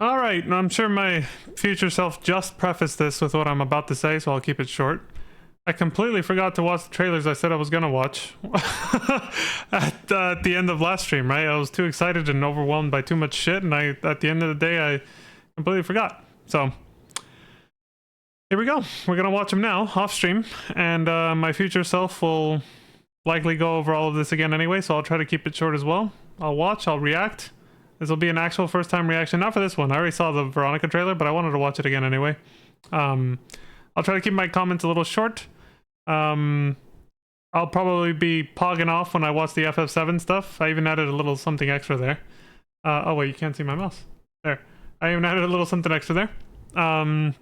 All right, I'm sure my future self just prefaced this with what I'm about to say, so I'll keep it short. I completely forgot to watch the trailers I said I was gonna watch at the end of last stream, right? I was too excited and overwhelmed by too much shit, and at the end of the day, I completely forgot. So, here we go. We're gonna watch them now, off stream, and my future self will likely go over all of this again anyway, so I'll try to keep it short as well. I'll watch, I'll react. This will be an actual first-time reaction, not for this one. I already saw the Veronica trailer, but I wanted to watch it again anyway. I'll try to keep my comments a little short. I'll probably be pogging off when I watch the FF7 stuff. I even added a little something extra there. Oh wait, you can't see my mouse. There. I even added a little something extra there. And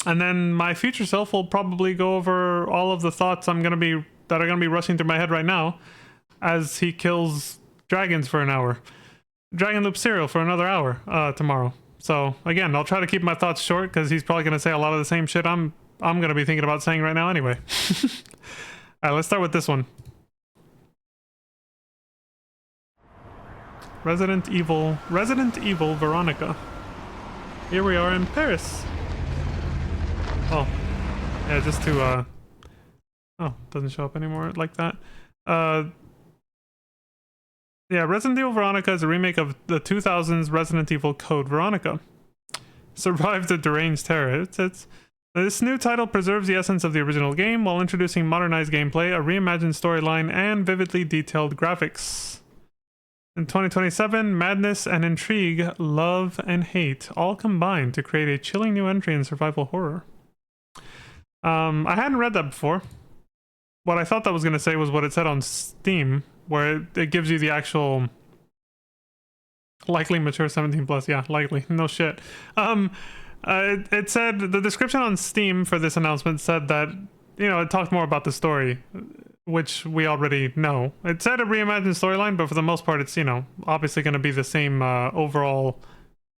then my future self will probably go over all of the thoughts that are gonna be rushing through my head right now as he kills dragons for an hour. Dragon Loop cereal for another hour tomorrow. So again, I'll try to keep my thoughts short because he's probably going to say a lot of the same shit I'm going to be thinking about saying right now anyway. All right, let's start with this one. Resident Evil Veronica. Here we are in Paris. Oh, yeah, just to oh, doesn't show up anymore like that. Yeah, Resident Evil Veronica is a remake of the 2000s Resident Evil Code Veronica. Survived the deranged terror. This new title preserves the essence of the original game while introducing modernized gameplay, a reimagined storyline, and vividly detailed graphics. In 2027, madness and intrigue, love and hate all combine to create a chilling new entry in survival horror. I hadn't read that before. What I thought that was going to say was what it said on Steam, where it gives you the actual likely mature 17 plus. Yeah, likely. No shit. It said the description on Steam for this announcement said that, you know, it talked more about the story, which we already know. It said a reimagined storyline, but for the most part, it's, you know, obviously going to be the same overall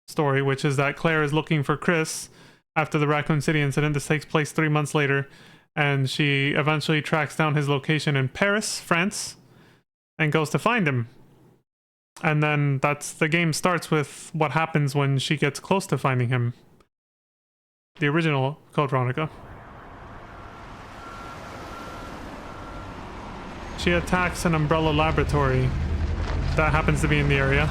story, which is that Claire is looking for Chris after the Raccoon City incident. This takes place 3 months later, and she eventually tracks down his location in Paris, France, and goes to find him. And then the game starts with what happens when she gets close to finding him. The original Code Veronica. She attacks an Umbrella laboratory that happens to be in the area.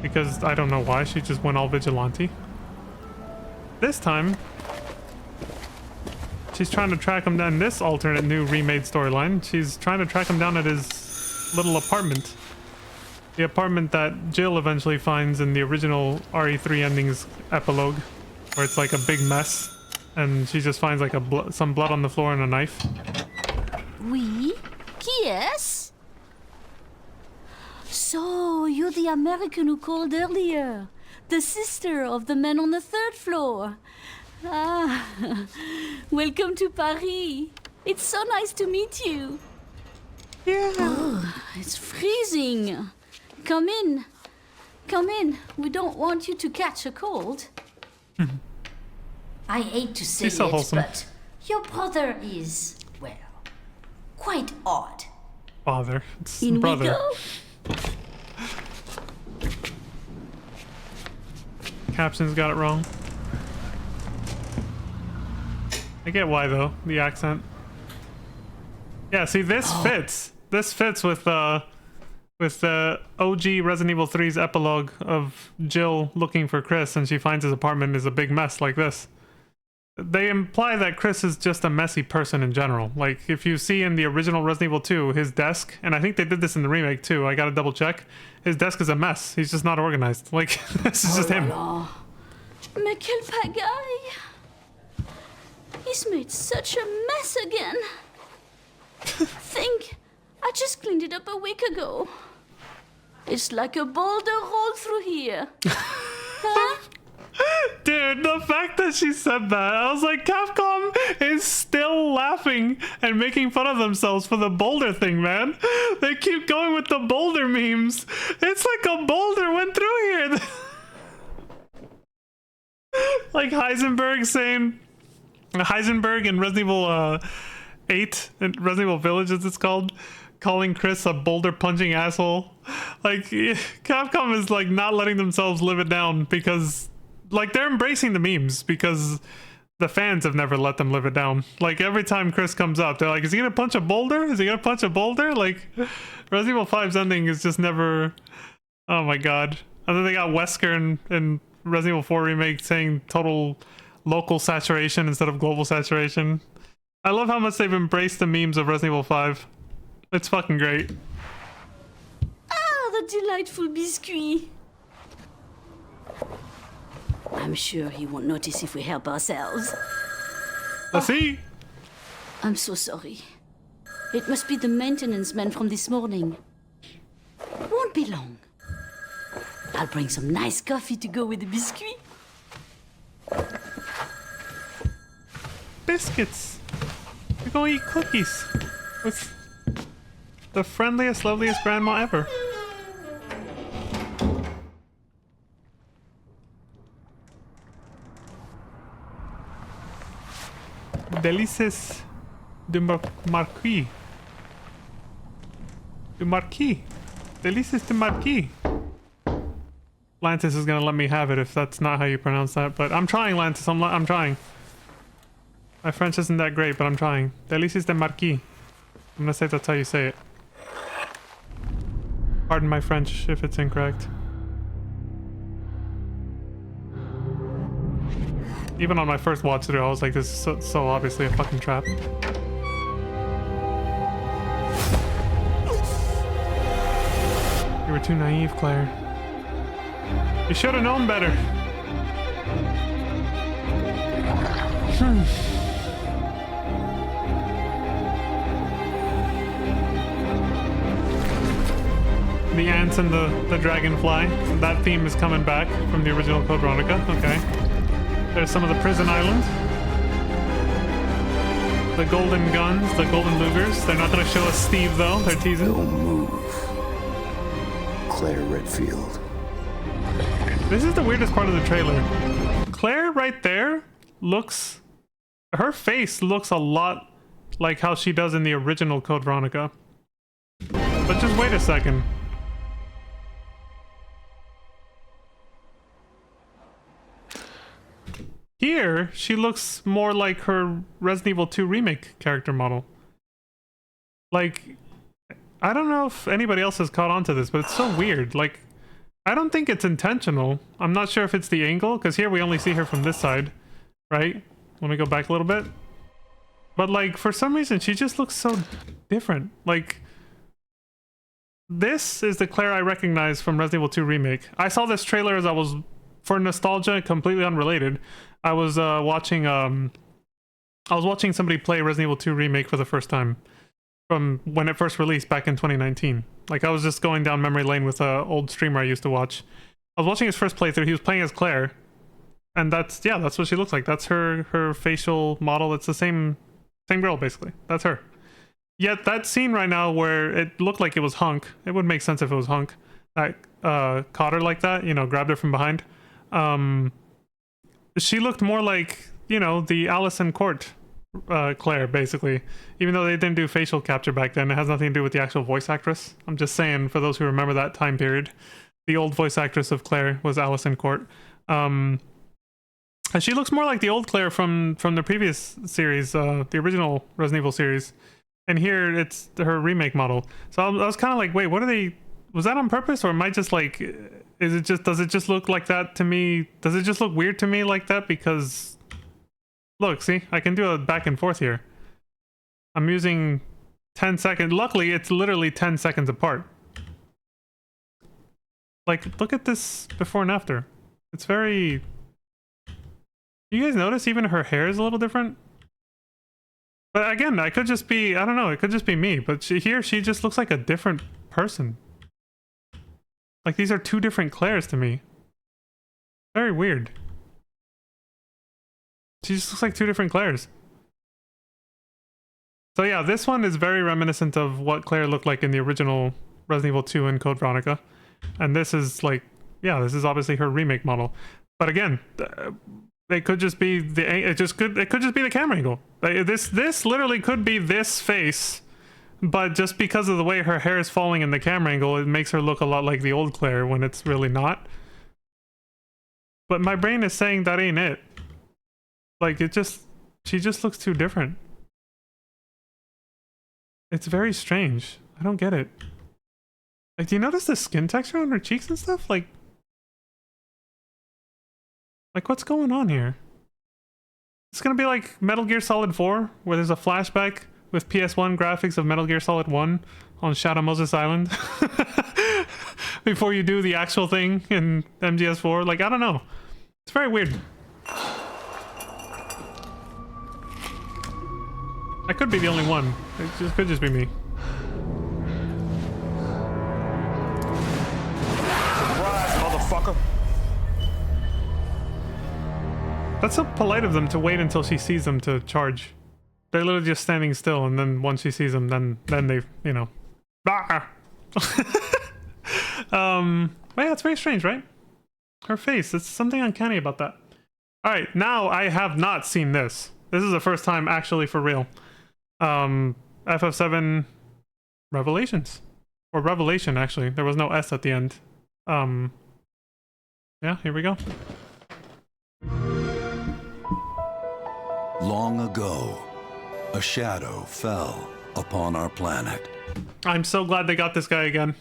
Because I don't know why, she just went all vigilante. This time, she's trying to track him down. This alternate new remade storyline, she's trying to track him down at his little apartment. The apartment that Jill eventually finds in the original RE3 endings epilogue, where it's like a big mess, and she just finds like some blood on the floor and a knife. Oui? Qui est-ce? So, you're the American who called earlier. The sister of the man on the 3rd floor. Ah, welcome to Paris. It's so nice to meet you. Yeah. Oh, it's freezing. Come in. Come in. We don't want you to catch a cold. I hate to say She's so it, wholesome. but your brother is, well, quite odd. Father. It's In brother. we go. Captions got it wrong. I get why though, the accent. Yeah, see, this fits. This fits with the OG Resident Evil 3's epilogue of Jill looking for Chris, and she finds his apartment is a big mess like this. They imply that Chris is just a messy person in general. Like, if you see in the original Resident Evil 2, his desk, and I think they did this in the remake too, I gotta double check, his desk is a mess. He's just not organized. Like, this is just him. Mais quel pagaille! He's made such a mess again. Think, I just cleaned it up a week ago. It's like a boulder rolled through here. Huh? Dude, the fact that she said that, I was like, Capcom is still laughing and making fun of themselves for the boulder thing, man. They keep going with the boulder memes. It's like a boulder went through here. Like Heisenberg saying, Heisenberg in Resident Evil 8, in Resident Evil Village as it's called, calling Chris a boulder punching asshole. Like, Capcom is like not letting themselves live it down because like they're embracing the memes because the fans have never let them live it down. Like every time Chris comes up, they're like, is he gonna punch a boulder? Is he gonna punch a boulder? Like Resident Evil 5's ending is just never, oh my god. And then they got Wesker and Resident Evil 4 Remake saying total local saturation instead of global saturation. I love how much they've embraced the memes of Resident Evil 5. It's fucking great. Ah, the delightful biscuit. I'm sure he won't notice if we help ourselves. Let's see. I'm so sorry. It must be the maintenance man from this morning. Won't be long. I'll bring some nice coffee to go with the biscuit. Biscuits. We're gonna eat cookies with the friendliest, loveliest grandma ever. Délices du Marquis. Du Marquis. Délices du Marquis. Lantis is gonna let me have it if that's not how you pronounce that, but I'm trying, Lantis. I'm trying. My French isn't that great, but I'm trying. Délices de Marquis. I'm gonna say that's how you say it. Pardon my French if it's incorrect. Even on my first watch through, I was like, this is so obviously a fucking trap. You were too naive, Claire. You should have known better. The ants and the dragonfly. That theme is coming back from the original Code Veronica. Okay. There's some of the prison island. The golden guns, the golden Lugers. They're not going to show us Steve though. They're teasing. Don't move. Claire Redfield. This is the weirdest part of the trailer. Claire right there looks... Her face looks a lot like how she does in the original Code Veronica. But just wait a second. Here, she looks more like her Resident Evil 2 Remake character model. Like, I don't know if anybody else has caught on to this, but it's so weird. Like, I don't think it's intentional. I'm not sure if it's the angle, because here we only see her from this side, right? Let me go back a little bit. But, like, for some reason, she just looks so different. Like, this is the Claire I recognize from Resident Evil 2 Remake. I saw this trailer as I was, for nostalgia, completely unrelated. I was watching somebody play Resident Evil 2 Remake for the first time from when it first released back in 2019. Like, I was just going down memory lane with an old streamer I used to watch. I was watching his first playthrough. He was playing as Claire, and that's what she looks like. That's her facial model. It's the same girl basically. That's her. Yet that scene right now where it looked like it was Hunk, it would make sense if it was Hunk that caught her like that, you know, grabbed her from behind. She looked more like, you know, the Allison Court Claire, basically. Even though they didn't do facial capture back then, it has nothing to do with the actual voice actress. I'm just saying, for those who remember that time period, the old voice actress of Claire was Allison Court. And she looks more like the old Claire from the previous series, the original Resident Evil series. And here, it's her remake model. So I was kind of like, wait, what are they... Was that on purpose, or am I just like... Does it just look like that to me? Does it just look weird to me like that? Because look, see, I can do a back and forth here. I'm using 10 seconds. Luckily, it's literally 10 seconds apart. Like, look at this before and after. It's very... You guys notice even her hair is a little different? But again, I could just be, I don't know, it could just be me. But she just looks like a different person. Like, these are two different Claires to me. Very weird. She just looks like two different Claires. So yeah, this one is very reminiscent of what Claire looked like in the original Resident Evil 2 and Code Veronica. And this is like, yeah, this is obviously her remake model. But again, it could just be it could just be the camera angle. This literally could be this face but just because of the way her hair is falling in the camera angle, it makes her look a lot like the old Claire when it's really not. But my brain is saying that ain't it. Like, she just looks too different. It's very strange. I don't get it. Like, do you notice the skin texture on her cheeks and stuff? Like what's going on here? It's gonna be like Metal Gear Solid 4, where there's a flashback with PS1 graphics of Metal Gear Solid 1 on Shadow Moses Island. Before you do the actual thing in MGS4. Like, I don't know. It's very weird. I could be the only one. It could just be me. Surprise, motherfucker! That's so polite of them to wait until she sees them to charge. They're literally just standing still, and then once she sees them, then they, you know. But yeah, it's very strange, right? Her face, it's something uncanny about that. Alright, now I have not seen this. This is the first time actually for real. FF7 Revelations. Or Revelation, actually. There was no S at the end. Yeah, here we go. Long ago, a shadow fell upon our planet. I'm so glad they got this guy again.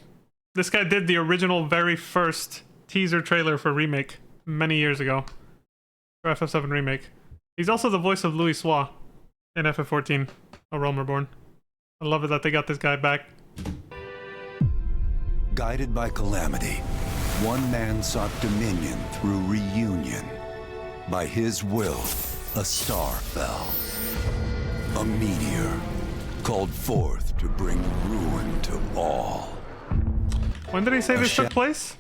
This guy did the original very first teaser trailer for Remake many years ago. For FF7 Remake. He's also the voice of Louis Soix in FF14, A Realm Reborn. I love it that they got this guy back. Guided by calamity, one man sought dominion through reunion. By his will, a star fell. A meteor called forth to bring ruin to all. When did he say this took place?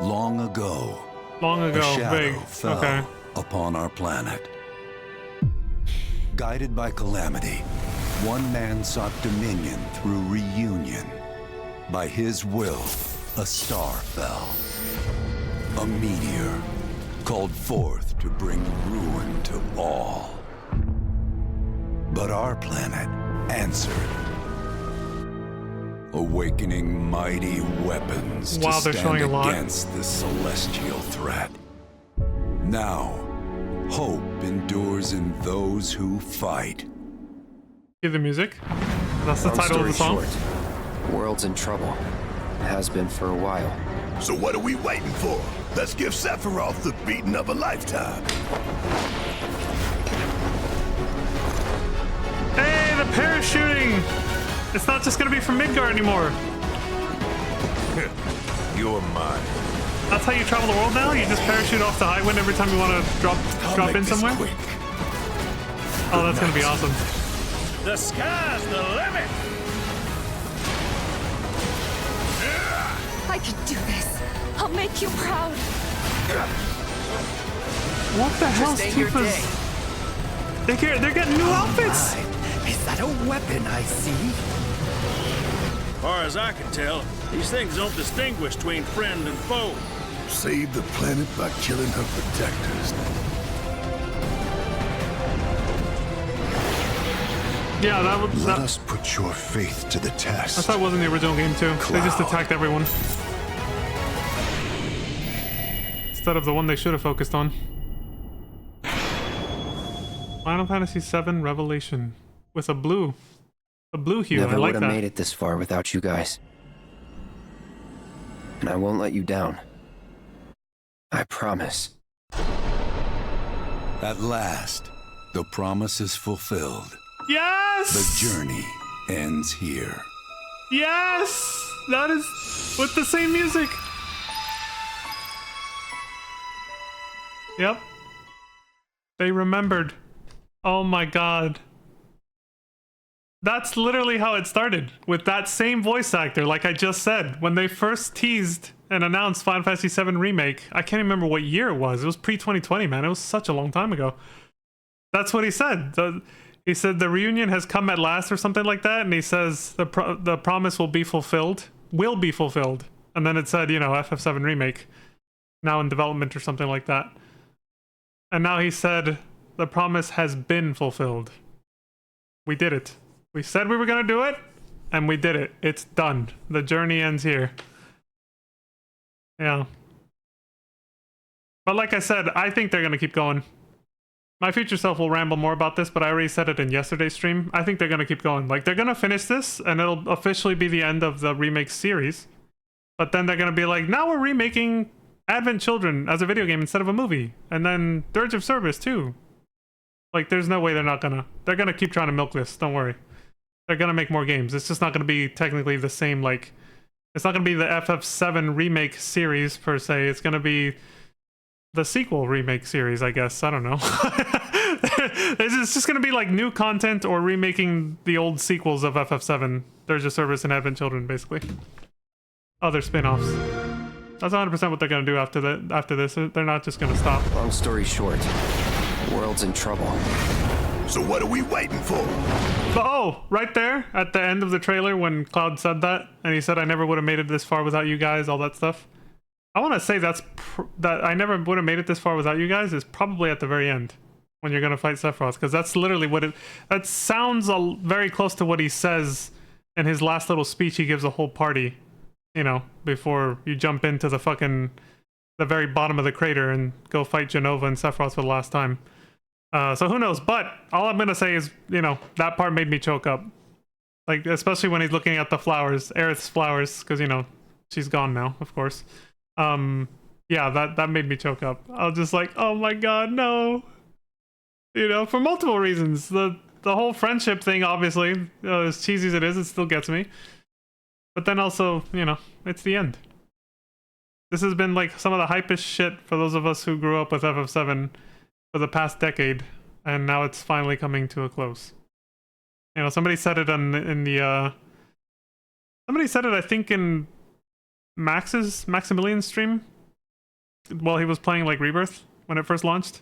Long ago. Long ago, A shadow vague. fell Okay. upon our planet. Guided by calamity, one man sought dominion through reunion. By his will, a star fell. A meteor called forth to bring ruin to all. But our planet answered, awakening mighty weapons Wow, to they're stand showing a lot. against the celestial threat. Now, hope endures in those who fight. Hear the music? That's the title of the song. Short, the world's in trouble. Has been for a while. So what are we waiting for? Let's give Sephiroth the beating of a lifetime. Hey, the parachuting! It's not just gonna be from Midgar anymore. You're mine. That's how you travel the world now? You just parachute off the Highwind every time you want to drop in somewhere? Quick. Oh, that's gonna be awesome. The sky's the limit! I can do this. I'll make you proud. What the hell's Just ain't your Tifa's? They're getting new outfits! Is that a weapon I see? Far as I can tell, these things don't distinguish between friend and foe. Save the planet by killing her protectors. Yeah, that was. Let That, us put your faith to the test. I thought it was in the original game too. They just Cloud. attacked everyone. Instead of the one they should have focused on. Final Fantasy VII Revelation. With a blue hue. Never I would like have that. made it this far without you guys. And I won't let you down. I promise. At last, the promise is fulfilled. Yes! The journey ends here. Yes! That is with the same music. Yep. They remembered. Oh my god. That's literally how it started, with that same voice actor, like I just said. When they first teased and announced Final Fantasy VII Remake, I can't remember what year it was. It was pre-2020, man. It was such a long time ago. That's what he said. He said the reunion has come at last or something like that, and he says the promise will be fulfilled. Will be fulfilled. And then it said, you know, FF7 Remake, now in development or something like that. And now he said The promise has been fulfilled. We did it. We said we were gonna do it, and we did it. It's done. The journey ends here. Yeah. But like I said, I think they're gonna keep going. My future self will ramble more about this, but I already said it in yesterday's stream. I think they're gonna keep going. Like, they're gonna finish this, and it'll officially be the end of the remake series. But then they're gonna be like, now we're remaking Advent Children as a video game instead of a movie. And then Dirge of Service, too. Like, there's no way they're not gonna... They're gonna keep trying to milk this, don't worry. They're gonna make more games. It's just not gonna be technically the same, like... It's not gonna be the FF7 remake series, per se. It's gonna be... the sequel remake series, I guess. I don't know. It's just gonna be like new content or remaking the old sequels of FF7. Dirge of Service and Advent Children, basically. Other spin-offs. That's 100% what they're gonna do after this. They're not just gonna stop. Long story short, the world's in trouble. So what are we waiting for? But oh, right there at the end of the trailer when Cloud said that, and he said, "I never would have made it this far without you guys," all that stuff. I want to say that I never would have made it this far without you guys is probably at the very end when you're gonna fight Sephiroth, because that's literally what it. That sounds very close to what he says in his last little speech he gives a whole party, you know, before you jump into the very bottom of the crater and go fight Jenova and Sephiroth for the last time. So who knows? But all I'm gonna say is, you know, that part made me choke up, like especially when he's looking at the flowers, Aerith's flowers, because you know she's gone now, of course. Yeah, that made me choke up. I was just like, oh my god, no. You know, for multiple reasons. The whole friendship thing, obviously, as cheesy as it is, it still gets me. But then also, you know, it's the end. This has been like some of the hypest shit for those of us who grew up with FF7 for the past decade, and now it's finally coming to a close. You know, somebody said it somebody said it, I think, in Maximilian's stream while he was playing like Rebirth when it first launched.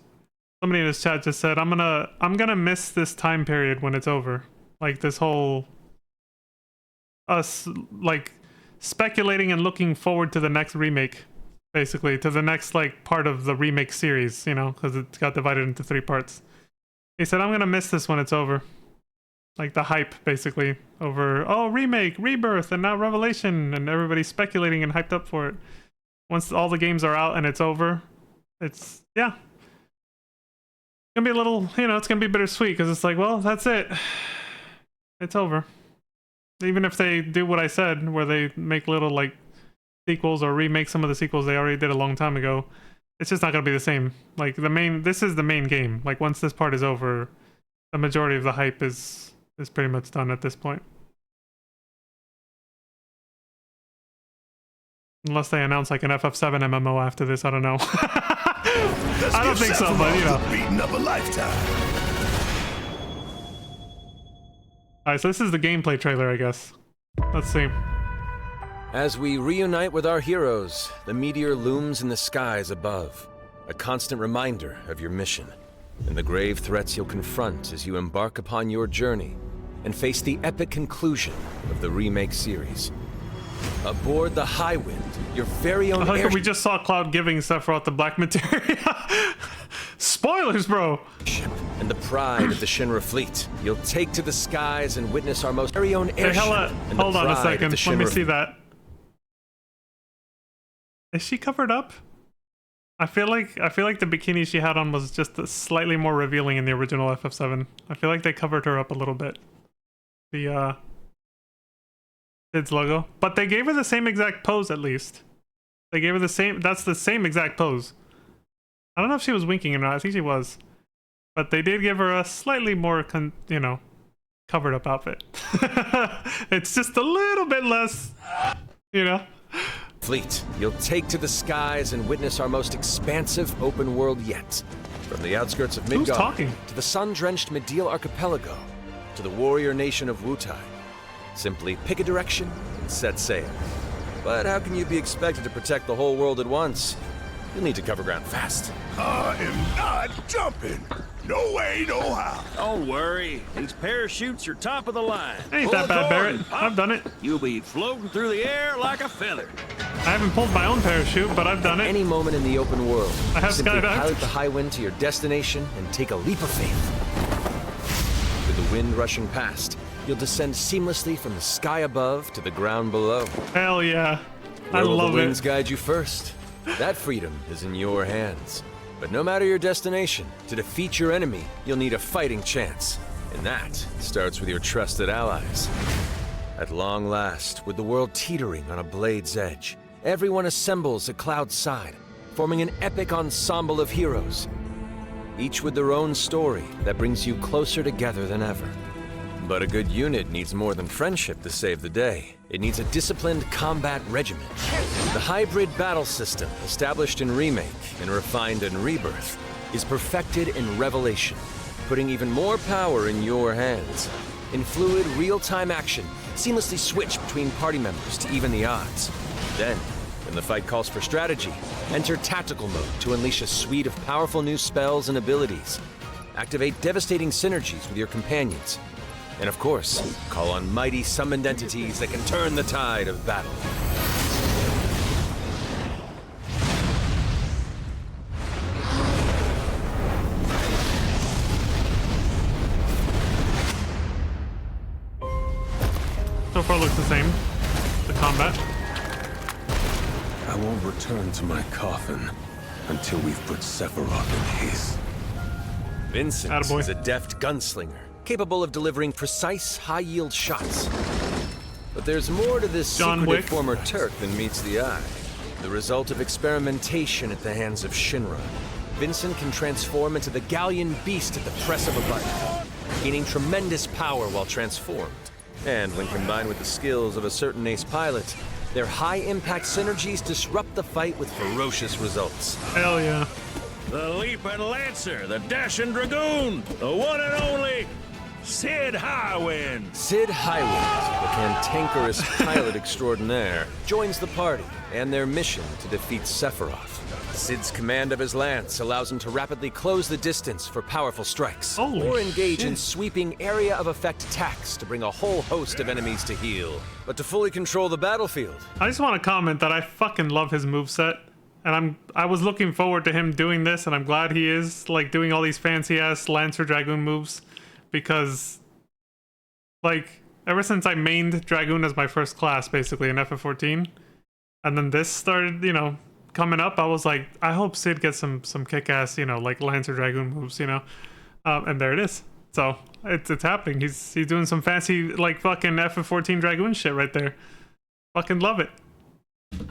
Somebody in his chat just said, I'm gonna miss this time period when it's over. Like this whole us like speculating and looking forward to the next remake, basically, to the next like part of the remake series, you know, because it got divided into 3 parts. He said, I'm gonna miss this when it's over. Like the hype, basically, over, oh, remake, Rebirth, and now Revelation, and everybody's speculating and hyped up for it. Once all the games are out and it's over, it's, yeah. It's gonna be a little, you know, it's gonna be bittersweet, because it's like, well, that's it. It's over. Even if they do what I said, where they make little, like, sequels or remake some of the sequels they already did a long time ago, it's just not gonna be the same. Like, this is the main game. Like, once this part is over, the majority of the hype is pretty much done at this point. Unless they announce like an FF7 MMO after this, I don't know. I don't think so, but you know. Beating up a lifetime. Alright, so this is the gameplay trailer, I guess. Let's see. As we reunite with our heroes, the meteor looms in the skies above, a constant reminder of your mission and the grave threats you'll confront as you embark upon your journey and face the epic conclusion of the remake series. Aboard the Highwind, your very own we just saw Cloud giving Sephiroth the black materia. Spoilers, bro! And the pride of the Shinra fleet. You'll take to the skies and witness our most very own airship. Hey, hold on a second. Let me see that. Is she covered up? I feel like the bikini she had on was just slightly more revealing in the original FF7. I feel like they covered her up a little bit. The Sid's logo, but they gave her the same exact pose. At least they gave her the same. That's the same exact pose. I don't know if she was winking or not. I think she was, but they did give her a slightly more, you know, covered up outfit. It's just a little bit less, you know. Fleet, you'll take to the skies and witness our most expansive open world yet. From the outskirts of Midgard to the sun-drenched Medial Archipelago to the warrior nation of Wutai. Simply pick a direction and set sail. But how can you be expected to protect the whole world at once? You'll need to cover ground fast. I am not jumping. No way, no how. Don't worry. These parachutes are top of the line. Ain't that bad, Barrett. I've done it. You'll be floating through the air like a feather. I haven't pulled my own parachute, but I've done it. Any moment in the open world, I have simply skydived. pilot the high wind to your destination and take a leap of faith. With the wind rushing past, you'll descend seamlessly from the sky above to the ground below. Hell yeah. Where I will love the winds it. guide you first? That freedom is in your hands. But no matter your destination, to defeat your enemy, you'll need a fighting chance. And that starts with your trusted allies. At long last, with the world teetering on a blade's edge, everyone assembles at Cloud's side, forming an epic ensemble of heroes. Each with their own story that brings you closer together than ever. But a good unit needs more than friendship to save the day. It needs a disciplined combat regiment. The hybrid battle system, established in Remake and refined in Rebirth, is perfected in Revelation, putting even more power in your hands. In fluid, real-time action, seamlessly switch between party members to even the odds. Then, when the fight calls for strategy, enter tactical mode to unleash a suite of powerful new spells and abilities. Activate devastating synergies with your companions. And of course, call on mighty summoned entities that can turn the tide of battle. So far looks the same. The combat. I won't return to my coffin until we've put Sephiroth in his. Vincent Attaboy. is a deft gunslinger, capable of delivering precise, high-yield shots. But there's more to this John secretive Wick. former Turk than meets the eye. The result of experimentation at the hands of Shinra. Vincent can transform into the galleon beast at the press of a button, gaining tremendous power while transformed. And when combined with the skills of a certain ace pilot, their high-impact synergies disrupt the fight with ferocious results. Hell yeah. The Leaping Lancer, the Dashing Dragoon, the one and only Sid Highwind. Sid Highwind, the cantankerous pilot extraordinaire, joins the party and their mission to defeat Sephiroth. Sid's command of his lance allows him to rapidly close the distance for powerful strikes, Holy or engage in shit. sweeping area of effect attacks to bring a whole host of enemies to heel. But to fully control the battlefield, I just want to comment that I fucking love his moveset. And I was looking forward to him doing this, and I'm glad he is, like, doing all these fancy-ass Lancer Dragoon moves. Because, like, ever since I mained Dragoon as my first class, basically, in FF14, and then this started, you know, coming up, I was like, I hope Sid gets some kick-ass, you know, like, Lancer Dragoon moves, you know? And there it is. So, it's happening. He's doing some fancy, like, fucking FF14 Dragoon shit right there. Fucking love it.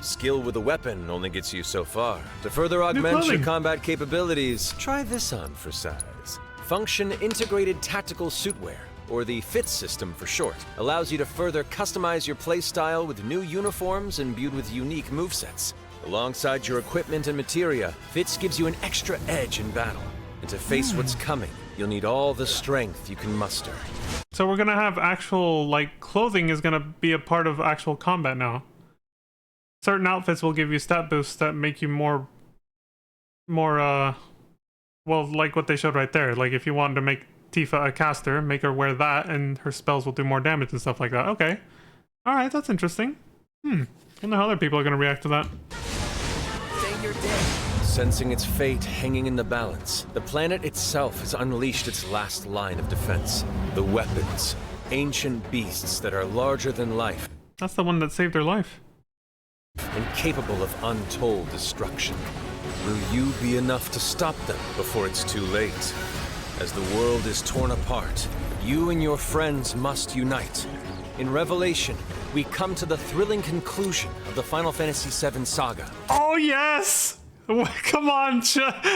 skill with a weapon only gets you so far. To further augment your combat capabilities, try this on for size. Function Integrated Tactical Suitwear, or the FITS system for short, allows you to further customize your playstyle with new uniforms imbued with unique movesets. Alongside your equipment and materia, FITS gives you an extra edge in battle. And to face what's coming, you'll need all the strength you can muster. So we're gonna have actual, like, clothing is gonna be a part of actual combat now. Certain outfits will give you stat boosts that make you more, well, like what they showed right there. Like, if you wanted to make Tifa a caster, make her wear that, and her spells will do more damage and stuff like that. Okay. Alright, that's interesting. I wonder how other people are gonna react to that. Say you're dead. Sensing its fate hanging in the balance, the planet itself has unleashed its last line of defense. The weapons. Ancient beasts that are larger than life. That's the one that saved her life. And capable of untold destruction. Will you be enough to stop them before it's too late? As the world is torn apart, you and your friends must unite. In Revelation, we come to the thrilling conclusion of the Final Fantasy VII saga. Oh, yes! Come on,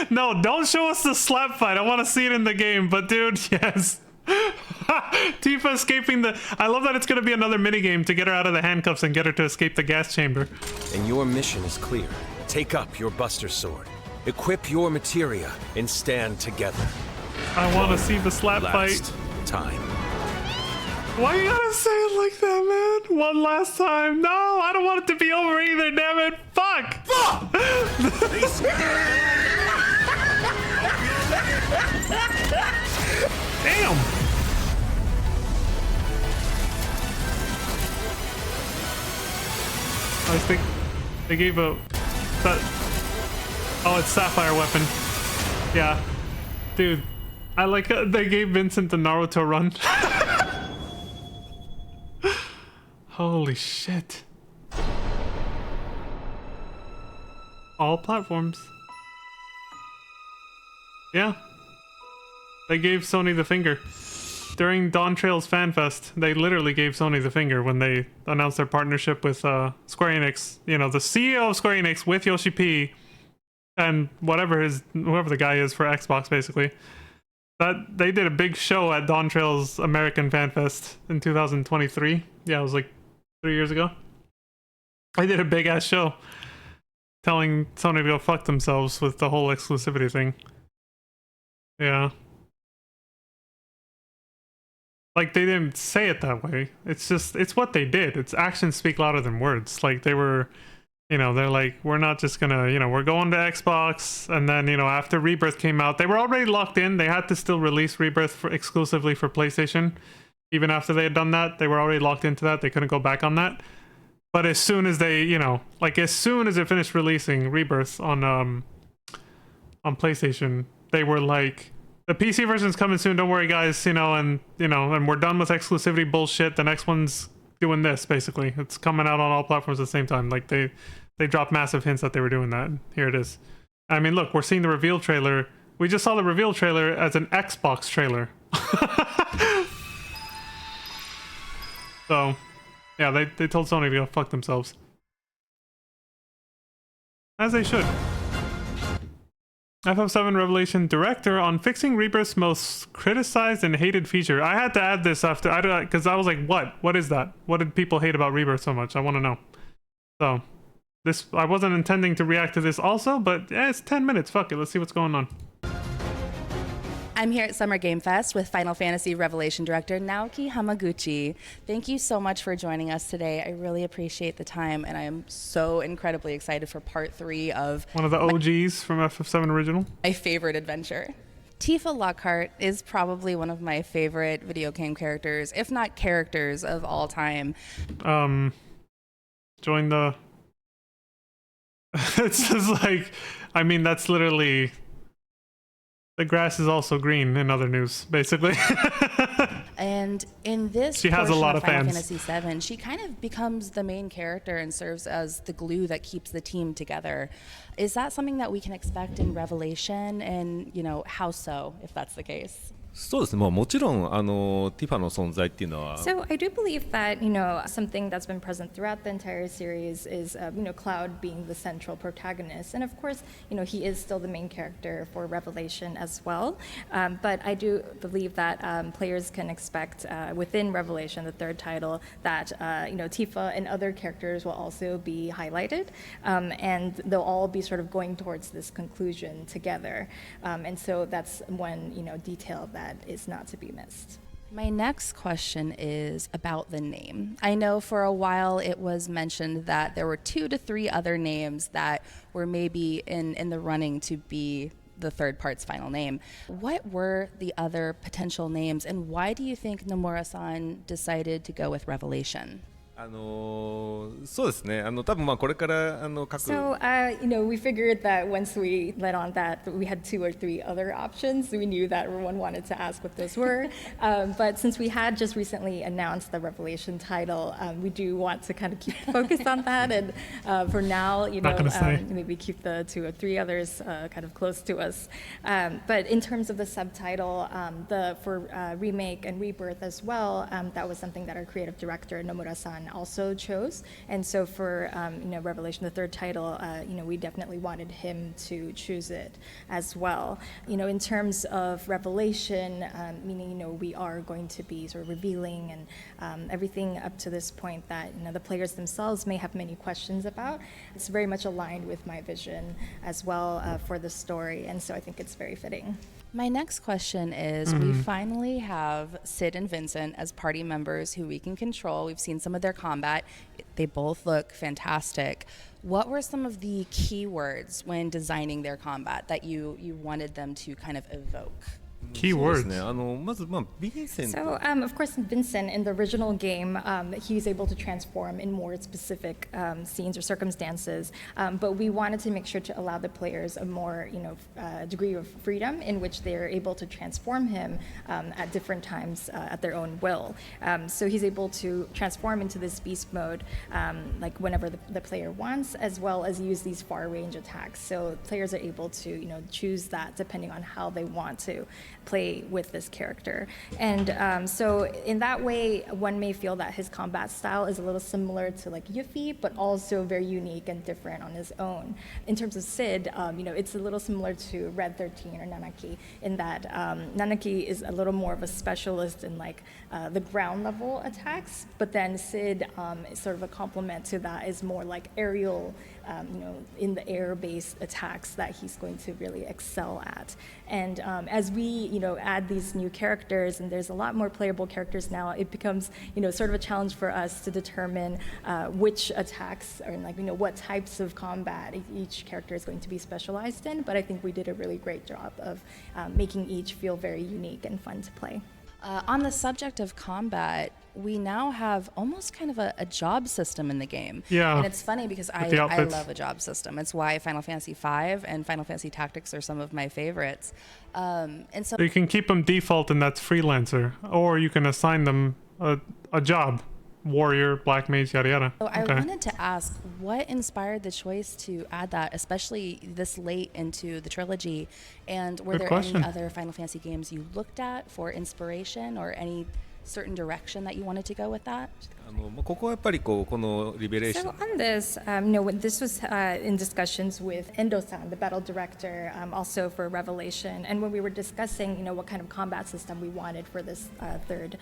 no, don't show us the slap fight. I want to see it in the game, but dude, yes. Tifa escaping the... I love that it's going to be another minigame to get her out of the handcuffs and get her to escape the gas chamber. And your mission is clear. Take up your Buster Sword, equip your materia, and stand together. I want to see the slap Last fight. time. Why you gotta say it like that, man? One last time. No, I don't want it to be over either, damn it. Fuck! Fuck! Damn! I think They gave a... That, oh, it's Sapphire weapon. Yeah. Dude, I like they gave Vincent the Naruto run. Holy shit. All platforms. Yeah. They gave Sony the finger. During Dawn Trail's FanFest, they literally gave Sony the finger when they announced their partnership with Square Enix. You know, the CEO of Square Enix with Yoshi P and whoever the guy is for Xbox, basically. That they did a big show at Dawn Trail's American FanFest in 2023. Yeah, it was like 3 years ago. I did a big ass show telling Sony to go fuck themselves with the whole exclusivity thing. Yeah. Like, they didn't say it that way. It's just, it's what they did. It's actions speak louder than words. Like, they were, you know, they're like, we're not just gonna, you know, we're going to Xbox. And then, you know, after Rebirth came out, they were already locked in. They had to still release Rebirth exclusively for PlayStation. Even after they had done that, they were already locked into that. They couldn't go back on that. But as soon as they, you know, like, as soon as they finished releasing Rebirth on PlayStation, they were like, the PC version's coming soon, don't worry guys, you know, and we're done with exclusivity bullshit. The next one's doing this, basically. It's coming out on all platforms at the same time. Like, they dropped massive hints that they were doing that. Here it is. I mean, look, we're seeing the reveal trailer. We just saw the reveal trailer as an Xbox trailer. So, yeah, they told Sony to go fuck themselves. As they should. FF7 Revelation director on fixing Rebirth's most criticized and hated feature. I had to add this after, because I was like, what is that? What did people hate about Rebirth so much? I want to know. So, this, I wasn't intending to react to this also, but yeah, it's 10 minutes. Fuck it. Let's see what's going on. I'm here at Summer Game Fest with Final Fantasy Revelation director Naoki Hamaguchi. Thank you so much for joining us today. I really appreciate the time, and I am so incredibly excited for part 3 of one of the OGs from FF7 original. My favorite adventure. Tifa Lockhart is probably one of my favorite video game characters, if not characters of all time. Join the... It's just like, I mean, that's literally... The grass is also green in other news, basically. And in this she has a lot of Final fans. Fantasy VII, she kind of becomes the main character and serves as the glue that keeps the team together. Is that something that we can expect in Revelation? And, you know, how so, if that's the case? そうですね。もちろんティファの存在っていうのは So I do believe that, you know, something that's been present throughout the entire series is, you know, Cloud being the central protagonist. And of course, you know, he is still the main character for Revelation as well. But I do believe that players can expect within Revelation, the third title, that, you know, Tifa and other characters will also be highlighted. And they'll all be sort of going towards this conclusion together. And so that's one, you know, detail that is not to be missed. My next question is about the name. I know for a while it was mentioned that there were 2 to 3 other names that were maybe in the running to be the third part's final name. What were the other potential names, and why do you think Nomura-san decided to go with Revelation? そうですね。多分これから各 So, you know, we figured that once we let on that we had 2 or 3 other options, we knew that everyone wanted to ask what those were. But since we had just recently announced the Revelation title, we do want to kind of keep focused on that. And for now, you know, maybe keep the 2 or 3 others kind of close to us. But in terms of the subtitle, for Remake and Rebirth as well, that was something that our creative director, Nomura-san, also chose. And so for you know, Revelation, the third title, you know, we definitely wanted him to choose it as well. You know, in terms of Revelation, meaning, you know, we are going to be sort of revealing and everything up to this point that, you know, the players themselves may have many questions about. It's very much aligned with my vision as well for the story, and so I think it's very fitting. My next question is, we finally have Sid and Vincent as party members who we can control. We've seen some of their combat. They both look fantastic. What were some of the key words when designing their combat that you wanted them to kind of evoke? Keywords. So, of course, Vincent, in the original game, he's able to transform in more specific scenes or circumstances, but we wanted to make sure to allow the players a more, degree of freedom in which they're able to transform him at different times at their own will. So he's able to transform into this beast mode, like whenever the player wants, as well as use these far range attacks. So players are able to, choose that depending on how they want to play with this character. And so in that way, one may feel that his combat style is a little similar to like Yuffie, but also very unique and different on his own. In terms of Sid, it's a little similar to Red 13 or Nanaki in that Nanaki is a little more of a specialist in like the ground level attacks, but then Sid is sort of a complement to that, is more like aerial, in the air-based attacks that he's going to really excel at. And as we, add these new characters, and there's a lot more playable characters now, it becomes, sort of a challenge for us to determine which attacks or like, what types of combat each character is going to be specialized in. But I think we did a really great job of making each feel very unique and fun to play. On the subject of combat, we now have almost kind of a job system in the game. Yeah. And it's funny because I love a job system. It's why Final Fantasy V and Final Fantasy Tactics are some of my favorites. And so you can keep them default, and that's freelancer, or you can assign them a job. Warrior, Black Mage, yada yada. So I wanted to ask, what inspired the choice to add that, especially this late into the trilogy? And were there any other Final Fantasy games you looked at for inspiration, or any certain direction that you wanted to go with that? So on this, when this was in discussions with Endo-san, the battle director, also for Revelation, and when we were discussing, what kind of combat system we wanted for this third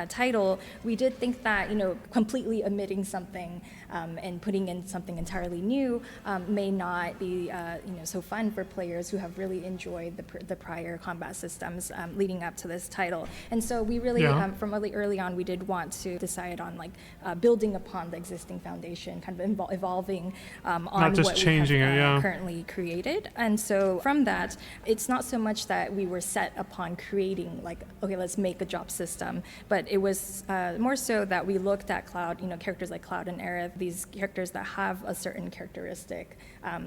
title, we did think that, completely omitting something and putting in something entirely new may not be, so fun for players who have really enjoyed the prior combat systems leading up to this title. And so we really, from really early on, we did want to decide on like building upon the existing foundation, kind of evolving on not just what changing we have currently created. And so from that, it's not so much that we were set upon creating like, okay, let's make a job system, but it was more so that we looked at Cloud, characters like Cloud and Aerith, these characters that have a certain characteristic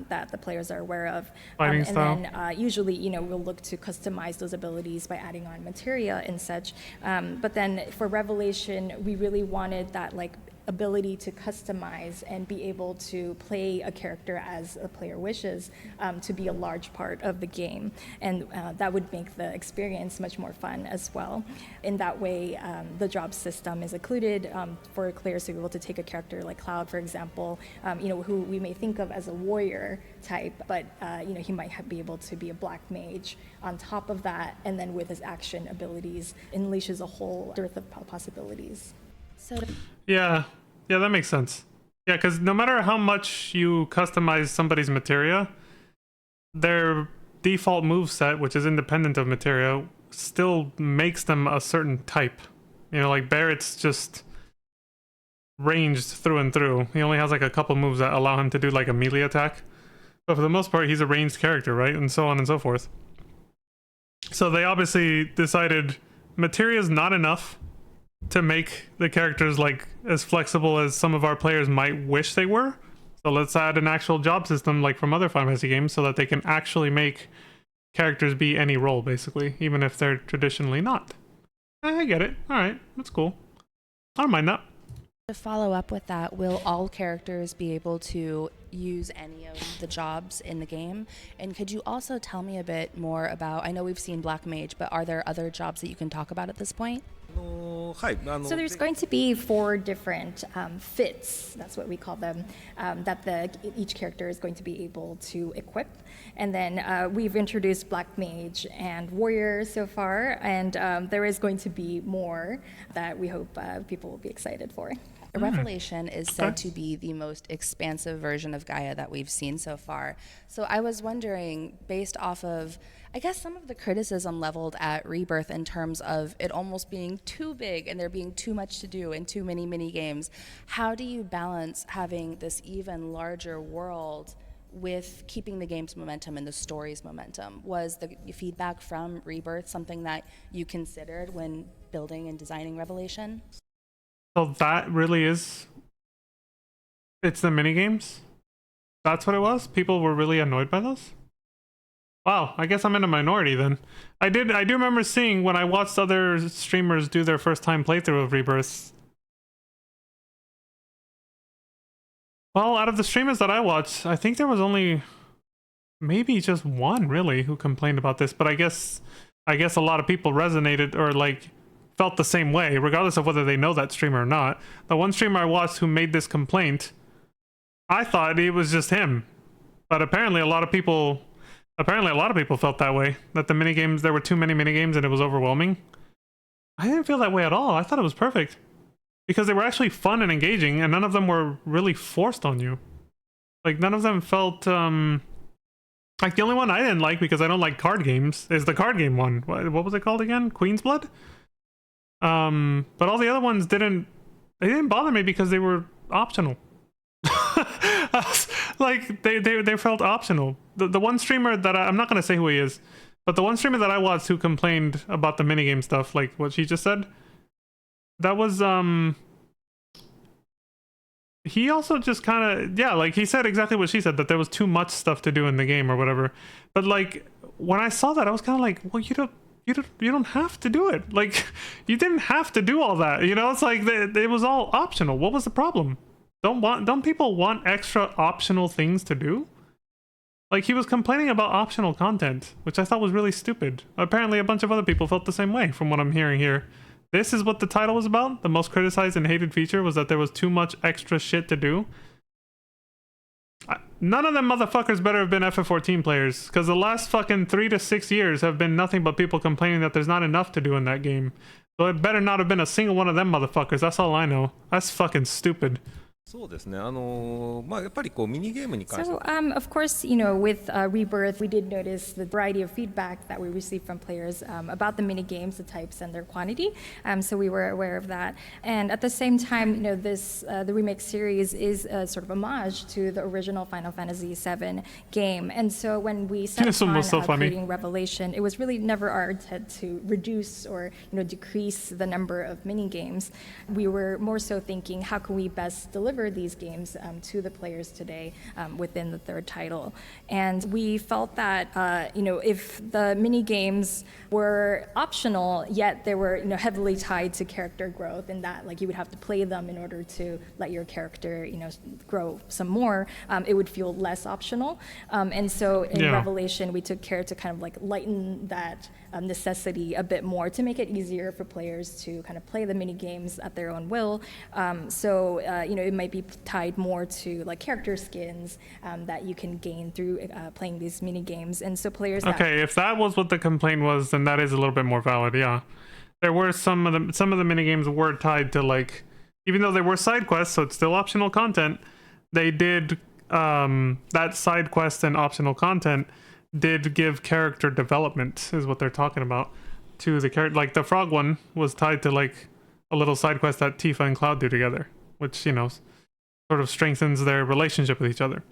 that the players are aware of. Fighting and style. then usually, we'll look to customize those abilities by adding on materia and such. But then for Revelation, we really wanted that like ability to customize and be able to play a character as a player wishes to be a large part of the game. And that would make the experience much more fun as well. In that way, the job system is included for players to be able to take a character like Cloud, for example, who we may think of as a warrior type, but he might be able to be a black mage on top of that, and then with his action abilities unleashes a whole dearth of possibilities. Yeah, that makes sense. Yeah, because no matter how much you customize somebody's materia, their default move set, which is independent of materia, still makes them a certain type. Like Barrett's just ranged through and through. He only has like a couple moves that allow him to do like a melee attack. But for the most part, he's a ranged character, right? And so on and so forth. So they obviously decided materia is not enough to make the characters like as flexible as some of our players might wish they were. So let's add an actual job system like from other Final Fantasy games so that they can actually make characters be any role, basically, even if they're traditionally not. I get it. All right, that's cool. I don't mind that. To follow up with that, will all characters be able to use any of the jobs in the game? And could you also tell me a bit more about, I know we've seen Black Mage, but are there other jobs that you can talk about at this point? So there's going to be 4 different fits, that's what we call them, that each character is going to be able to equip. And then we've introduced Black Mage and Warrior so far, and there is going to be more that we hope people will be excited for. Revelation is said to be the most expansive version of Gaia that we've seen so far. So I was wondering, based off of, I guess, some of the criticism leveled at Rebirth in terms of it almost being too big and there being too much to do and too many mini games, how do you balance having this even larger world with keeping the game's momentum and the story's momentum? Was the feedback from Rebirth something that you considered when building and designing Revelation? So that really is, it's the minigames? That's what it was? People were really annoyed by those? Wow, I guess I'm in a minority then. I do remember seeing when I watched other streamers do their first time playthrough of Rebirth. Well, out of the streamers that I watched, I think there was only maybe just one really who complained about this, but I guess a lot of people resonated or like felt the same way, regardless of whether they know that streamer or not. The one streamer I watched who made this complaint, I thought it was just him. But apparently a lot of people felt that way, that the minigames, there were too many minigames and it was overwhelming. I didn't feel that way at all. I thought it was perfect. Because they were actually fun and engaging, and none of them were really forced on you. Like, none of them felt, like, the only one I didn't like, because I don't like card games, is the card game one. What was it called again? Queen's Blood? But all the other ones didn't bother me because they were optional. Like, they felt optional. The one streamer that I'm not going to say who he is, but the one streamer that I watched who complained about the minigame stuff, like what she just said, that was, he also just kind of, yeah, like he said exactly what she said, that there was too much stuff to do in the game or whatever. But like, when I saw that, I was kind of like, well, you don't have to do it. Like, you didn't have to do all that, you know? It's like, it was all optional. What was the problem? Don't people want extra optional things to do? Like, he was complaining about optional content, which I thought was really stupid. Apparently a bunch of other people felt the same way from what I'm hearing here. This is what the title was about. The most criticized and hated feature was that there was too much extra shit to do. None of them motherfuckers better have been FF14 players, because the last fucking 3 to 6 years have been nothing but people complaining that there's not enough to do in that game. So it better not have been a single one of them motherfuckers. That's all I know. That's fucking stupid. そうですね。まあやっぱりこうミニゲームに関しては。So, of course, you know, with Rebirth, we did notice the variety of feedback that we received from players about the mini games, the types, and their quantity. So we were aware of that. And at the same time, you know, this the remake series is a sort of homage to the original Final Fantasy VII game. And so when we set upon creating Revelation, it was really never our intent to reduce or, you know, decrease the number of mini games. We were more so thinking, how can we best deliver these games to the players today within the third title. And we felt that, you know, if the mini games were optional, yet they were, you know, heavily tied to character growth, in that, like, you would have to play them in order to let your character, you know, grow some more, it would feel less optional. And so in Revelation, we took care to kind of like lighten that necessity a bit more to make it easier for players to kind of play the mini games at their own will. So, you know, it might be tied more to like character skins that you can gain through playing these mini games. And so players. Okay, if that was what the complaint was, then that is a little bit more valid. Yeah, there were some of the mini games were tied to, like, even though they were side quests, so it's still optional content. They did that side quest and optional content did give character development, is what they're talking about, to the character. Like the frog one was tied to like a little side quest that Tifa and Cloud do together, which, you know, sort of strengthens their relationship with each other.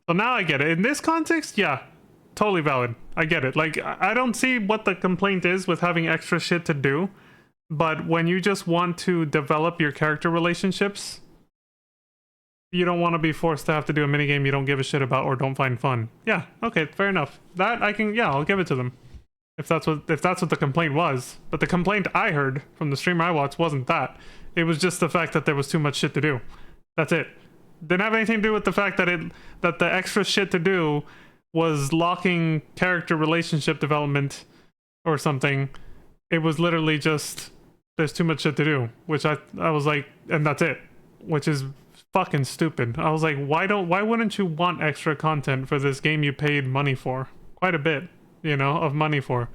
So now I get it. In this context, yeah, totally valid. I get it. Like, I don't see what the complaint is with having extra shit to do, but when you just want to develop your character relationships, you don't want to be forced to have to do a minigame you don't give a shit about or don't find fun. Yeah, okay, fair enough. That I can, yeah, I'll give it to them. If that's what the complaint was. But the complaint I heard from the streamer I watched wasn't that. It was just the fact that there was too much shit to do. That's it. Didn't have anything to do with the fact that the extra shit to do was locking character relationship development or something. It was literally just there's too much shit to do, which I was like, and that's it, which is fucking stupid. I was like, why wouldn't you want extra content for this game you paid money for? Quite a bit, you know, of money for.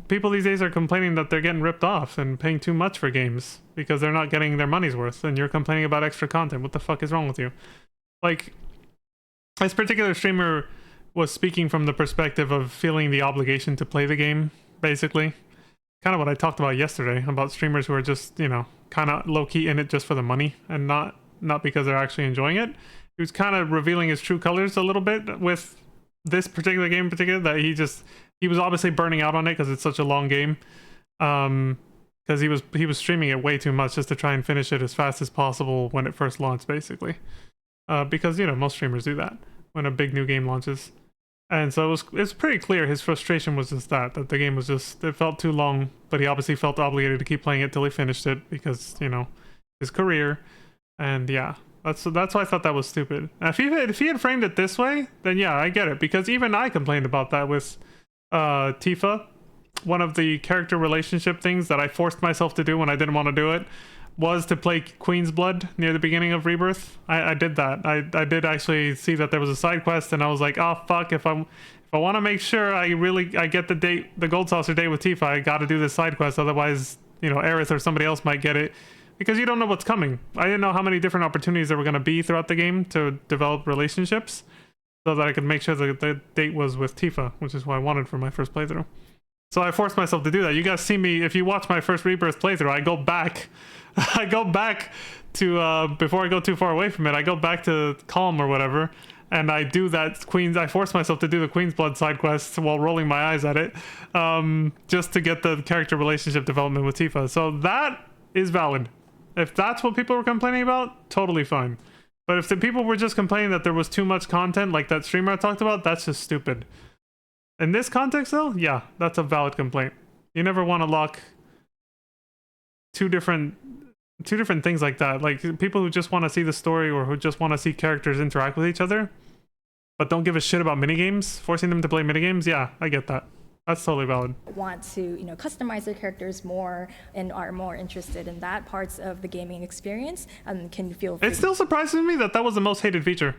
People these days are complaining that they're getting ripped off and paying too much for games because they're not getting their money's worth, and you're complaining about extra content. What the fuck is wrong with you? Like, this particular streamer was speaking from the perspective of feeling the obligation to play the game, basically. Kind of what I talked about yesterday, about streamers who are just, you know, kind of low-key in it just for the money and not not because they're actually enjoying it. He was kind of revealing his true colors a little bit with this particular game in particular, that he was obviously burning out on it because it's such a long game. Because he was streaming it way too much just to try and finish it as fast as possible when it first launched, basically. Because, you know, most streamers do that when a big new game launches. And so it's pretty clear his frustration was just that the game was just, it felt too long, but he obviously felt obligated to keep playing it till he finished it because, you know, his career. And yeah, that's why I thought that was stupid. If he had framed it this way, then yeah, I get it, because even I complained about that with Tifa. One of the character relationship things that I forced myself to do when I didn't want to do it was to play Queen's Blood near the beginning of Rebirth. I did that. I did actually see that there was a side quest, and I was like, oh fuck, if I want to make sure I get the Gold Saucer date with Tifa, I got to do this side quest, otherwise, you know, Aerith or somebody else might get it, because you don't know what's coming. I didn't know how many different opportunities there were going to be throughout the game to develop relationships, so that I could make sure that the date was with Tifa, which is what I wanted for my first playthrough. So I forced myself to do that. You guys see me, if you watch my first Rebirth playthrough, I go back to, before I go too far away from it, I go back to Calm or whatever, and I do that I force myself to do the Queen's Blood side quest while rolling my eyes at it, just to get the character relationship development with Tifa. So that is valid. If that's what people were complaining about, totally fine. But if the people were just complaining that there was too much content, like that streamer I talked about, that's just stupid. In this context, though, yeah, that's a valid complaint. You never want to lock two different things like that. Like, people who just want to see the story or who just want to see characters interact with each other, but don't give a shit about minigames, forcing them to play minigames, yeah, I get that. That's totally valid. Want to, you know, customize their characters more and are more interested in that parts of the gaming experience, can feel free. It still surprises me that was the most hated feature.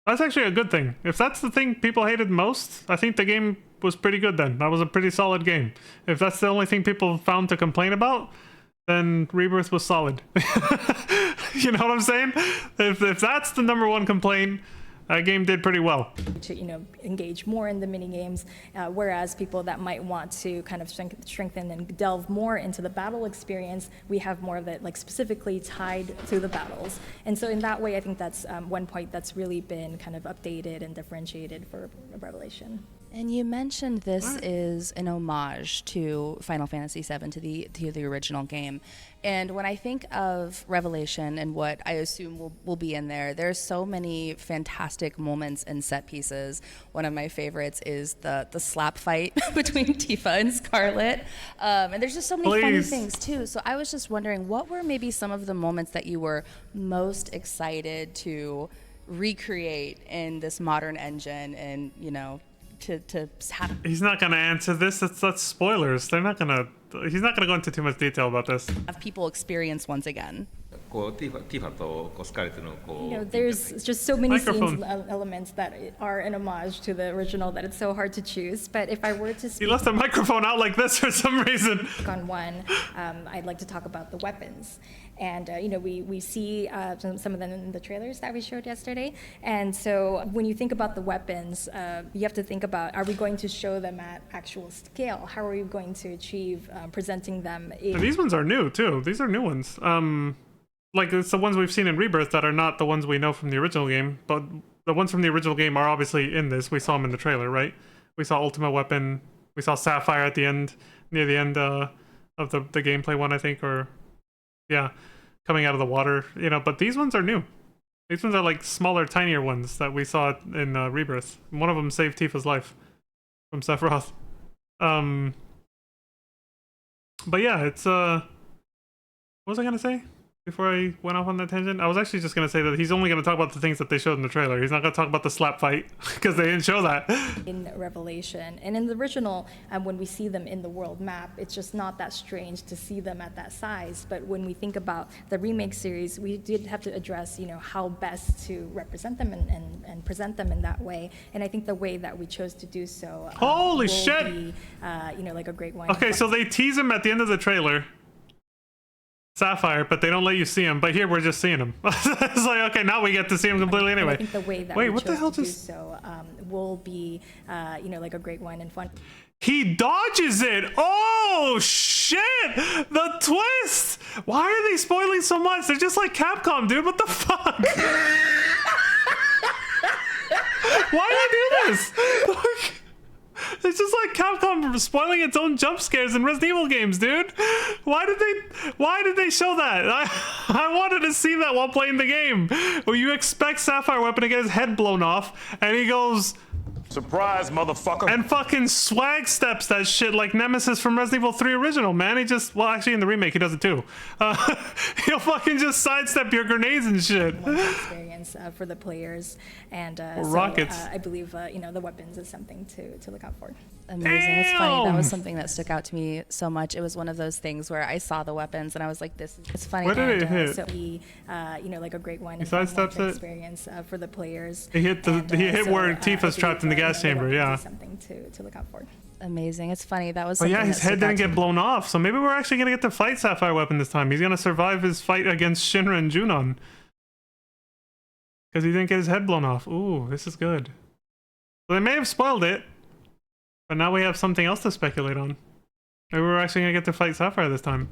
That's actually a good thing. If that's the thing people hated most, I think the game was pretty good then. That was a pretty solid game. If that's the only thing people found to complain about, then Rebirth was solid. You know what I'm saying? If that's the number one complaint, that game did pretty well. To, you know, engage more in the mini games, whereas people that might want to kind of strengthen and delve more into the battle experience, we have more of it like specifically tied to the battles. And so in that way, I think that's one point that's really been kind of updated and differentiated for Revelation. And you mentioned this is an homage to Final Fantasy VII, to the original game. And when I think of Revelation and what I assume will be in there, there's so many fantastic moments and set pieces. One of my favorites is the slap fight between Tifa and Scarlet. And there's just so many funny things too. So I was just wondering, what were maybe some of the moments that you were most excited to recreate in this modern engine, and, you know, to have... He's not going to answer this. That's spoilers. He's not going to go into too much detail about this. Have people experience once again. You know, there's just so many scenes and elements that are an homage to the original that it's so hard to choose. But if I were to speak... He left the microphone out like this for some reason. On one, I'd like to talk about the weapons. And, you know, we see some of them in the trailers that we showed yesterday. And so when you think about the weapons, you have to think about, are we going to show them at actual scale? How are we going to achieve presenting them? These ones are new, too. These are new ones. Like, it's the ones we've seen in Rebirth that are not the ones we know from the original game. But the ones from the original game are obviously in this. We saw them in the trailer, right? We saw Ultimate Weapon. We saw Sapphire at the end, near the end of the gameplay one, I think, or... Yeah, coming out of the water, you know, but these ones are new. These ones are like smaller, tinier ones that we saw in Rebirth. One of them saved Tifa's life from Sephiroth. But yeah, it's, what was I gonna say before I went off on that tangent? I was actually just gonna say that he's only gonna talk about the things that they showed in the trailer. He's not gonna talk about the slap fight, because they didn't show that. In Revelation, and in the original, when we see them in the world map, it's just not that strange to see them at that size. But when we think about the remake series, we did have to address, you know, how best to represent them and present them in that way. And I think the way that we chose to do so Holy shit! Be, you know, like a great one. Okay, so they tease him at the end of the trailer, Sapphire, but they don't let you see him. But here we're just seeing him. It's like, okay, now we get to see him completely anyway. I think the way that we chose to do so will be, you know, like a great one and fun. He dodges it. Oh shit! shit! The twist! Why are they spoiling so much? They're just like Capcom, dude. What the fuck? Why do they do this? It's just like Capcom spoiling its own jump scares in Resident Evil games, dude. Why did they show that? I wanted to see that while playing the game. Where you expect Sapphire Weapon to get his head blown off, and he goes, surprise, motherfucker. And fucking swag steps that shit like Nemesis from Resident Evil 3 original, man. He just, well, actually in the remake he does it too. He'll fucking just sidestep your grenades and shit. Experience for the players, and rockets. I believe you know, the weapons is something to look out for. Amazing. Damn. It's funny. That was something that stuck out to me so much. It was one of those things where I saw the weapons and I was like, "This is." It's funny. Where did it hit? So he, you know, like a great one. He sidesteps it. Experience for the players. He hit the he hit where Tifa's trapped in the gas chamber. Yeah. Something to look out for. Amazing. It's funny. That was. But yeah, his head didn't get blown off, so maybe we're actually gonna get to fight Sapphire Weapon this time. He's gonna survive his fight against Shinra and Junon. Because he didn't get his head blown off. Ooh, this is good. So they may have spoiled it, but now we have something else to speculate on. Maybe we're actually gonna get to fight Sapphire this time.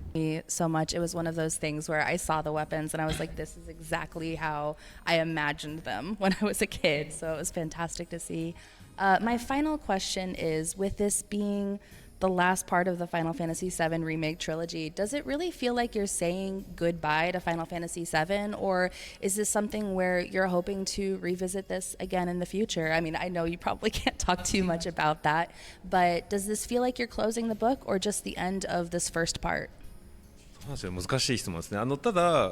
So much. It was one of those things where I saw the weapons and I was like, this is exactly how I imagined them when I was a kid. So it was fantastic to see. My final question is, with this being the last part of the Final Fantasy VII Remake trilogy, does it really feel like you're saying goodbye to Final Fantasy VII, or is this something where you're hoping to revisit this again in the future? I mean, I know you probably can't talk too much about that, but does this feel like you're closing the book or just the end of this first part?難しい質問ですね。ただ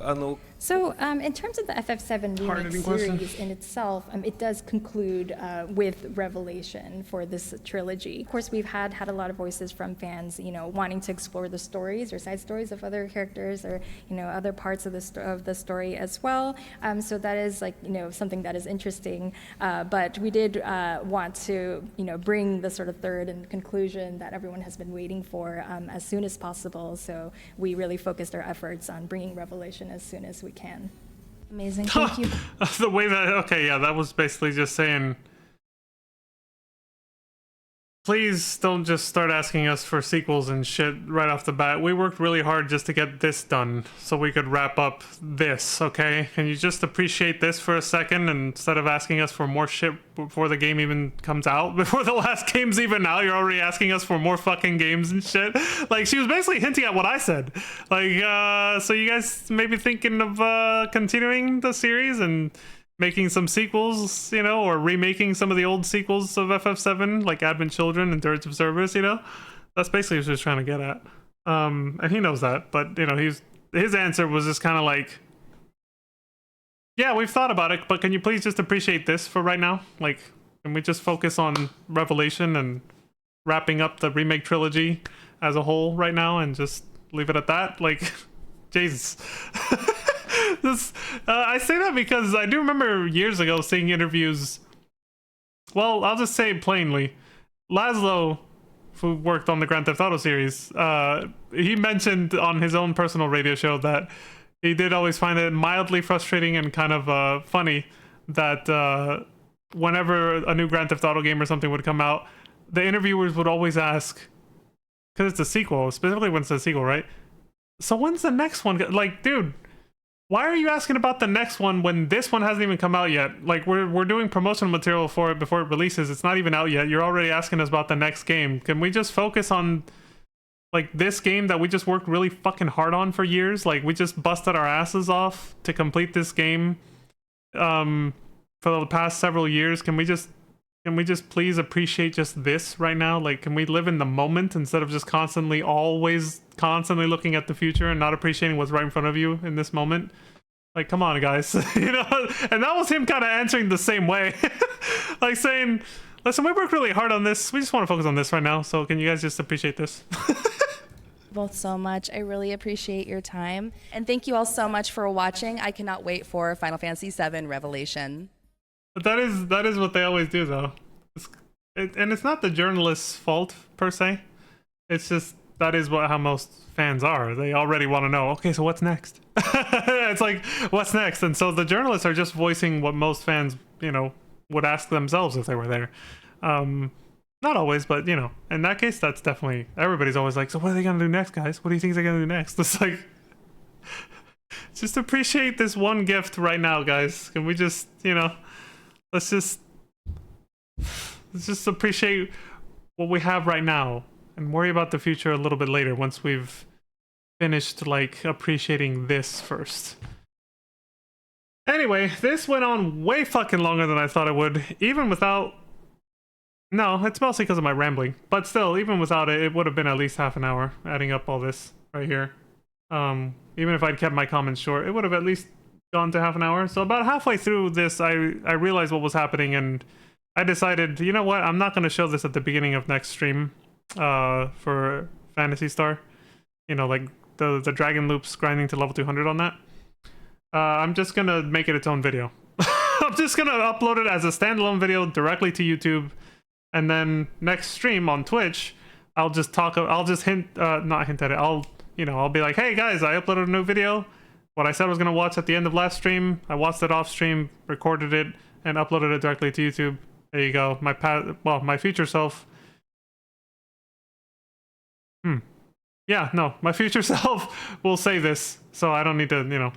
So, in terms of the FF7 remake series in itself, it does conclude with Revelation for this trilogy. Of course, we've had a lot of voices from fans, you know, wanting to explore the stories or side stories of other characters, or, you know, other parts of the story as well. So that is, like, you know, something that is interesting. But we did want to, you know, bring the sort of third and conclusion that everyone has been waiting for as soon as possible. So we really focused our efforts on bringing Revelation as soon as we can. Amazing, thank you. The way that, okay, yeah, that was basically just saying, please don't just start asking us for sequels and shit right off the bat. We worked really hard just to get this done so we could wrap up this, okay? Can you just appreciate this for a second instead of asking us for more shit before the game even comes out? Before the last game's even out, you're already asking us for more fucking games and shit. Like, she was basically hinting at what I said. Like, so you guys may be thinking of continuing the series and making some sequels, you know, or remaking some of the old sequels of FF7, like Advent Children and Dirge of Cerberus, you know? That's basically what he was trying to get at. And he knows that, but, you know, his answer was just kind of like, yeah, we've thought about it, but can you please just appreciate this for right now? Like, can we just focus on Revelation and wrapping up the remake trilogy as a whole right now and just leave it at that? Like, Jesus. I say that because I do remember years ago seeing interviews. Well, I'll just say it plainly. Laszlo, who worked on the Grand Theft Auto series, he mentioned on his own personal radio show that he did always find it mildly frustrating and kind of funny that whenever a new Grand Theft Auto game or something would come out, the interviewers would always ask, because it's a sequel, specifically when it's a sequel, right? So when's the next one? Like, dude, why are you asking about the next one when this one hasn't even come out yet? Like, we're doing promotional material for it before it releases. It's not even out yet. You're already asking us about the next game. Can we just focus on, like, this game that we just worked really fucking hard on for years? Like, we just busted our asses off to complete this game for the past several years. Can we just please appreciate just this right now? Like, can we live in the moment instead of just always constantly looking at the future and not appreciating what's right in front of you in this moment? Like, come on, guys. You know? And that was him kind of answering the same way. Like, saying, listen, we worked really hard on this. We just want to focus on this right now. So can you guys just appreciate this? Both so much. I really appreciate your time. And thank you all so much for watching. I cannot wait for Final Fantasy VII Revelation. But that is what they always do, though. And it's not the journalist's fault, per se. It's just, that is how most fans are. They already want to know, okay, so what's next? It's like, what's next? And so the journalists are just voicing what most fans, you know, would ask themselves if they were there. Not always, but you know, in that case, that's definitely, everybody's always like, so what are they gonna do next, guys? What do you think they're gonna do next? It's like, just appreciate this one gift right now, guys. Can we just, you know, let's just appreciate what we have right now and worry about the future a little bit later once we've finished like appreciating this first. Anyway, this went on way fucking longer than I thought it would, even without... No, it's mostly because of my rambling. But still, even without it, it would have been at least half an hour, adding up all this right here. Even if I'd kept my comments short, it would have at least gone to half an hour. So about halfway through this, I realized what was happening, and I decided, you know what, I'm not going to show this at the beginning of next stream for Phantasy Star. You know, like the dragon loops grinding to level 200 on that. I'm just going to make it its own video. I'm just going to upload it as a standalone video directly to YouTube. And then next stream on Twitch, I'll just not hint at it. I'll be like, hey guys, I uploaded a new video. What I said I was gonna watch at the end of last stream, I watched it off stream, recorded it, and uploaded it directly to YouTube. There you go. My future self. Yeah, no, my future self will say this, so I don't need to, you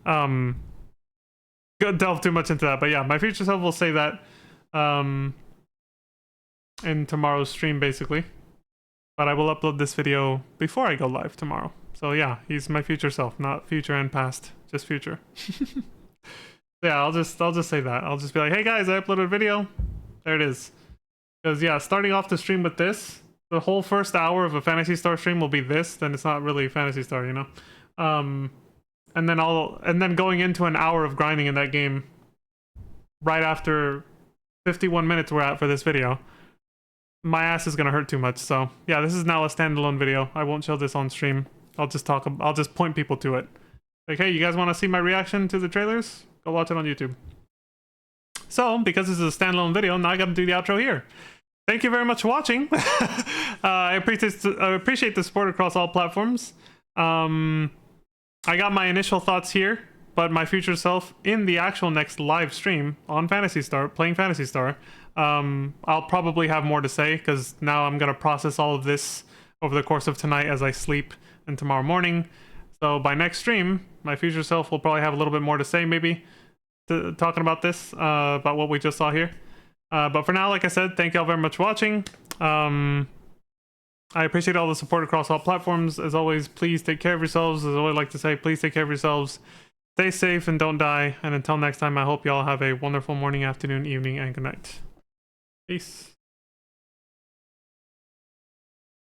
know, delve too much into that. But yeah, my future self will say that. In tomorrow's stream, basically. But I will upload this video before I go live tomorrow. So yeah, he's my future self, not future and past, just future. Yeah, I'll just say that. I'll just be like, hey guys, I uploaded a video. There it is. Because yeah, starting off the stream with this, the whole first hour of a Phantasy Star stream will be this, then it's not really Phantasy Star, you know? And then going into an hour of grinding in that game right after 51 minutes we're at for this video. My ass is gonna hurt too much. So yeah, this is now a standalone video. I won't show this on stream. I'll just point people to it. Like, hey, you guys want to see my reaction to the trailers? Go watch it on YouTube. So because this is a standalone video, now I gotta do the outro here. Thank you very much for watching. I appreciate the support across all platforms. I got my initial thoughts here, but my future self in the actual next live stream on Phantasy Star, playing Phantasy Star, I'll probably have more to say, because now I'm going to process all of this over the course of tonight as I sleep and tomorrow morning. So by next stream, my future self will probably have a little bit more to say, maybe, talking about this, about what we just saw here. But for now, like I said, thank y'all very much for watching. I appreciate all the support across all platforms. As always, please take care of yourselves. As I always like to say, please take care of yourselves. Stay safe and don't die. And until next time, I hope y'all have a wonderful morning, afternoon, evening, and good night. Peace.